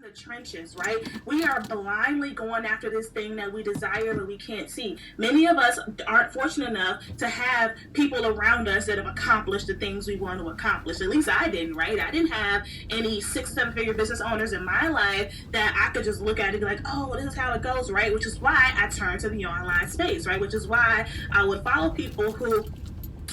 the trenches, right? We are blindly going after this thing that we desire but we can't see. Many of us aren't fortunate enough to have people around us that have accomplished the things we want to accomplish. At least I didn't, right? I didn't have any 6-7 figure business owners in my life that I could just look at and be like, oh, this is how it goes, right? Which is why I turned to the online space, right? Which is why I would follow people who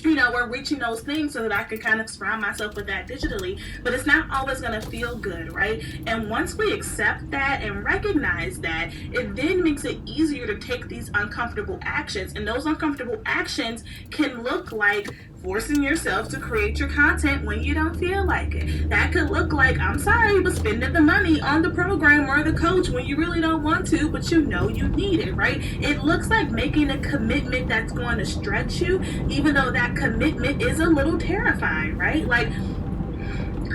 we're reaching those things so that I can kind of surround myself with that digitally. But it's not always going to feel good, right? And once we accept that and recognize that, it then makes it easier to take these uncomfortable actions. And those uncomfortable actions can look like forcing yourself to create your content when you don't feel like it. That could look like, I'm sorry, but spending the money on the program or the coach when you really don't want to, but you know you need it, right? It looks like making a commitment that's going to stretch you, even though that commitment is a little terrifying, right? Like,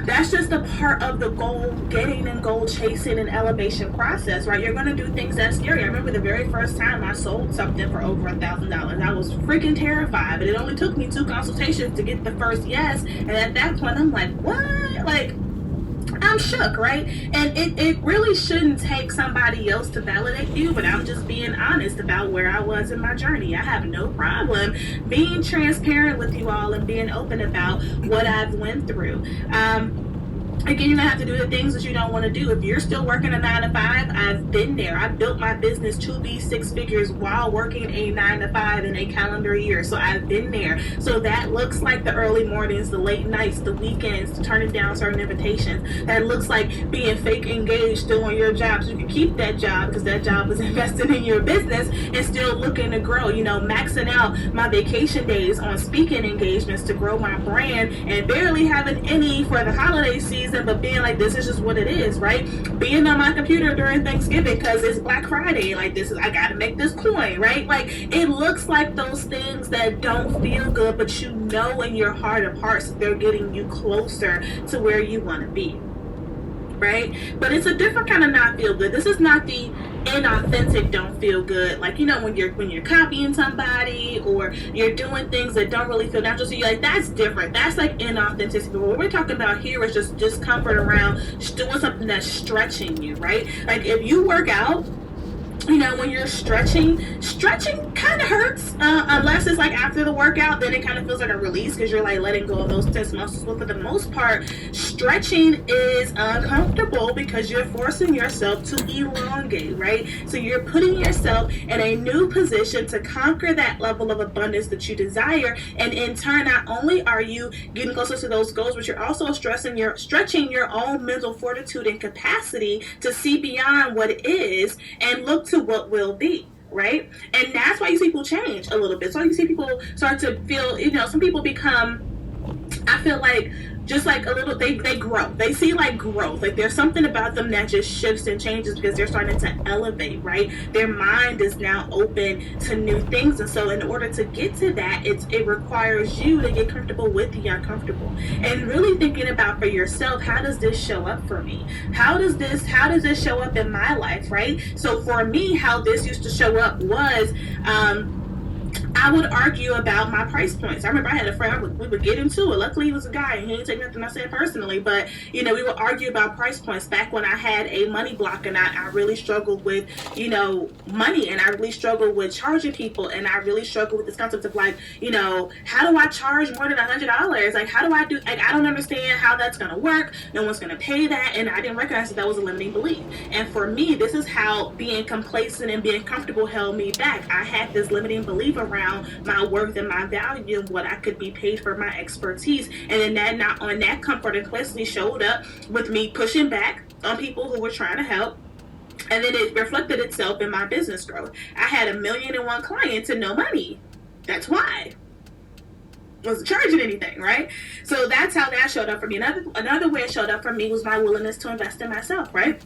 that's just a part of the goal getting and goal chasing and elevation process, right? You're going to do things that's scary. I remember the very first time I sold something for over $1,000. I was freaking terrified, but it only took me 2 consultations to get the first yes. And at that point, I'm like, what? Like, I'm shook, right? And it really shouldn't take somebody else to validate you, but I'm just being honest about where I was in my journey. I have no problem being transparent with you all and being open about what I've went through. Again, you're going to have to do the things that you don't want to do. If you're still working a 9-to-5, I've been there. I built my business to be 6 figures while working a 9-to-5 in a calendar year. So I've been there. So that looks like the early mornings, the late nights, the weekends, turning down certain invitations. That looks like being fake engaged, still on your job, so you can keep that job because that job is invested in your business, and still looking to grow, maxing out my vacation days on speaking engagements to grow my brand, and barely having any for the holiday season, but being like, this is just what it is, right? Being on my computer during Thanksgiving because it's Black Friday, like, I gotta make this coin, right? Like, it looks like those things that don't feel good, but you know in your heart of hearts that they're getting you closer to where you want to be, right? But it's a different kind of not feel good. This is not the inauthentic don't feel good, like, when you're copying somebody or you're doing things that don't really feel natural, so you're like, that's different. That's like inauthenticity. But what we're talking about here is just discomfort around doing something that's stretching you, right? Like, if you work out, when you're stretching kind of hurts, unless it's like after the workout, then it kind of feels like a release because you're like letting go of those tense muscles. But for the most part, stretching is uncomfortable because you're forcing yourself to elongate, right? So you're putting yourself in a new position to conquer that level of abundance that you desire, and in turn, not only are you getting closer to those goals, but you're also stretching your own mental fortitude and capacity to see beyond what it is and look to what will be, right? And that's why you see people change a little bit. So you see people start to feel, some people become, I feel like, just like a little, they grow. They see like growth. Like, there's something about them that just shifts and changes because they're starting to elevate, right? Their mind is now open to new things. And so in order to get to that, it requires you to get comfortable with the uncomfortable and really thinking about for yourself, how does this show up for me? How does this show up in my life, right? So for me, how this used to show up was, I would argue about my price points. I remember I had a friend, we would get into it. Luckily, he was a guy, and he didn't take nothing I said personally. But, we would argue about price points back when I had a money block, and I really struggled with, money, and I really struggled with charging people, and I really struggled with this concept of, like, how do I charge more than $100? Like, how do I do, like, I don't understand how that's going to work. No one's going to pay that, and I didn't recognize that was a limiting belief. And for me, this is how being complacent and being comfortable held me back. I had this limiting belief around my worth and my value and what I could be paid for my expertise, and then that comfort and complacency showed up with me pushing back on people who were trying to help, and then it reflected itself in my business growth. I had 1,000,001 clients and no money. That's why I wasn't charging anything, right? So that's how that showed up for me. Another way it showed up for me was my willingness to invest in myself, right?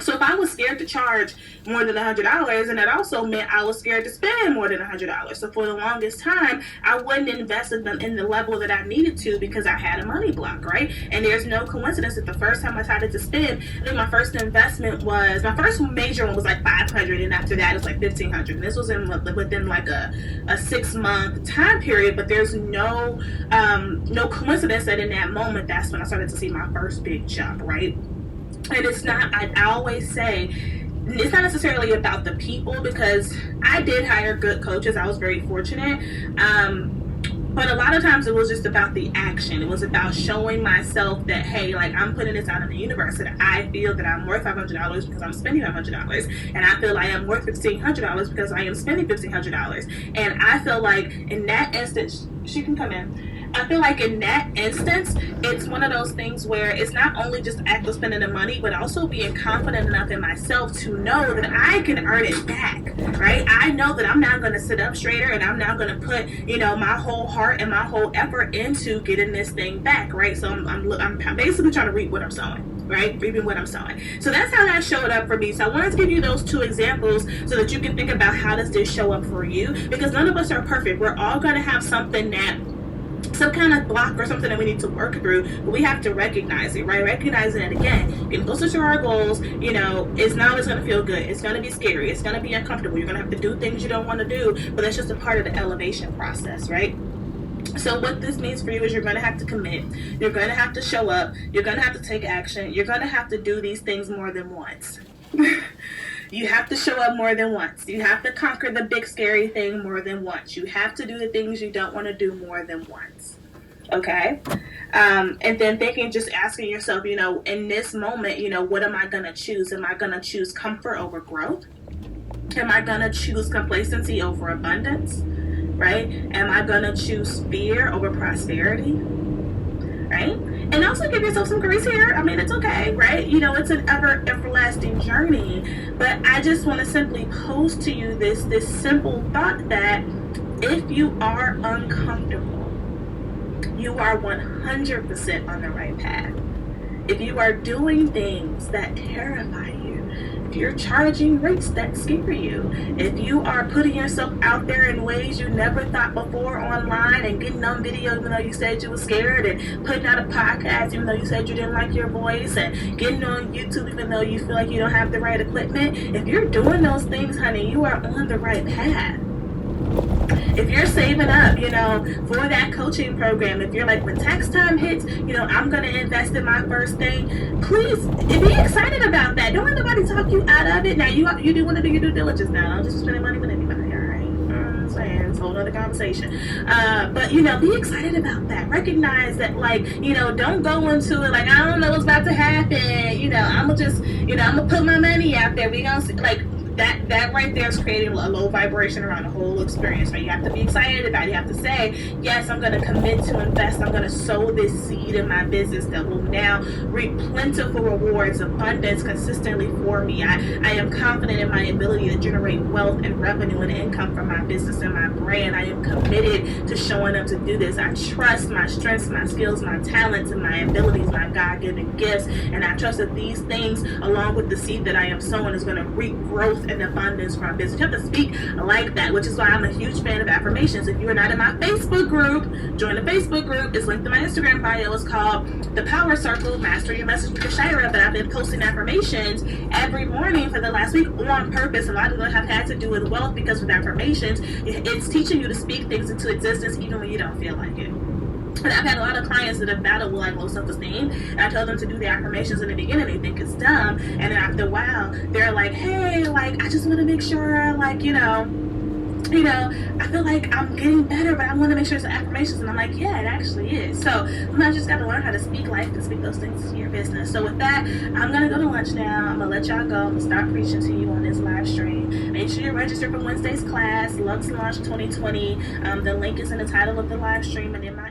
So if I was scared to charge more than $100, and that also meant I was scared to spend more than $100. So for the longest time, I wouldn't invest in the level that I needed to because I had a money block, right? And there's no coincidence that the first time I decided to spend, I think my first major one was like $500, and after that it was like $1,500. And this was within like a 6-month time period, but there's no coincidence that in that moment, that's when I started to see my first big jump, right? And it's not, I always say, it's not necessarily about the people, because I did hire good coaches. I was very fortunate. But a lot of times it was just about the action. It was about showing myself that, hey, like, I'm putting this out in the universe, that I feel that I'm worth $500 because I'm spending $500. And I feel I am worth $1,500 because I am spending $1,500. And I feel like in that instance, she can come in. I feel like in that instance, it's one of those things where it's not only just the act of spending the money, but also being confident enough in myself to know that I can earn it back, right? I know that I'm now going to sit up straighter, and I'm now going to put, my whole heart and my whole effort into getting this thing back, right? So I'm basically trying to reap what I'm sowing, right? Reaping what I'm sowing. So that's how that showed up for me. So I wanted to give you those two examples so that you can think about how does this show up for you, because none of us are perfect. We're all going to have something that, some kind of block or something that we need to work through, but we have to recognize it, right? Recognizing it again, getting closer to our goals, it's not always going to feel good. It's going to be scary. It's going to be uncomfortable. You're going to have to do things you don't want to do, but that's just a part of the elevation process, right? So what this means for you is you're going to have to commit. You're going to have to show up. You're going to have to take action. You're going to have to do these things more than once. You have to show up more than once. You have to conquer the big scary thing more than once. You have to do the things you don't want to do more than once. Okay? And then just asking yourself, in this moment, what am I going to choose? Am I going to choose comfort over growth? Am I going to choose complacency over abundance? Right? Am I going to choose fear over prosperity? Right? And also give yourself some grace here. I mean, it's okay, right? It's an everlasting journey. But I just want to simply pose to you this simple thought that if you are uncomfortable, you are 100% on the right path. If you are doing things that terrify you, if you're charging rates that scare you, if you are putting yourself out there in ways you never thought before online and getting on video even though you said you were scared, and putting out a podcast even though you said you didn't like your voice, and getting on YouTube even though you feel like you don't have the right equipment, if you're doing those things, honey, you are on the right path. If you're saving up, for that coaching program, if you're like, when tax time hits, I'm going to invest in my first thing, please be excited about that. Don't let nobody talk you out of it. Now, you do want to do your due diligence now. Don't just spend money with anybody, all right? I'm saying, it's a whole other conversation. But, be excited about that. Recognize that, don't go into it like, I don't know what's about to happen. I'm going to just, I'm going to put my money out there. We going to see, that right there is creating a low vibration around the whole experience. Right? You have to be excited about it. You have to say, yes, I'm going to commit to invest. I'm going to sow this seed in my business that will now reap plentiful rewards, abundance consistently for me. I am confident in my ability to generate wealth and revenue and income from my business and my brand. I am committed to showing up to do this. I trust my strengths, my skills, my talents, and my abilities, my God-given gifts. And I trust that these things, along with the seed that I am sowing, is going to reap growth and abundance from business. You have to speak like that, which is why I'm a huge fan of affirmations. If you are not in my Facebook group, join the Facebook group. It's linked to my Instagram bio. It's called The Power Circle, Master Your Message with Shira. But I've been posting affirmations every morning for the last week on purpose. A lot of them have had to do with wealth, because with affirmations, it's teaching you to speak things into existence even when you don't feel like it. And I've had a lot of clients that have battled with low self-esteem, and I tell them to do the affirmations in the beginning. They think it's dumb, and then after a while, they're like, hey, I just want to make sure, I feel like I'm getting better, but I want to make sure it's affirmations. And I'm like, yeah, it actually is. So sometimes you just got to learn how to speak life and speak those things to your business. So with that, I'm going to go to lunch now. I'm going to let y'all go. I'm going to start preaching to you on this live stream. Make sure you're registered for Wednesday's class, Lux Launch 2020. The link is in the title of the live stream and in my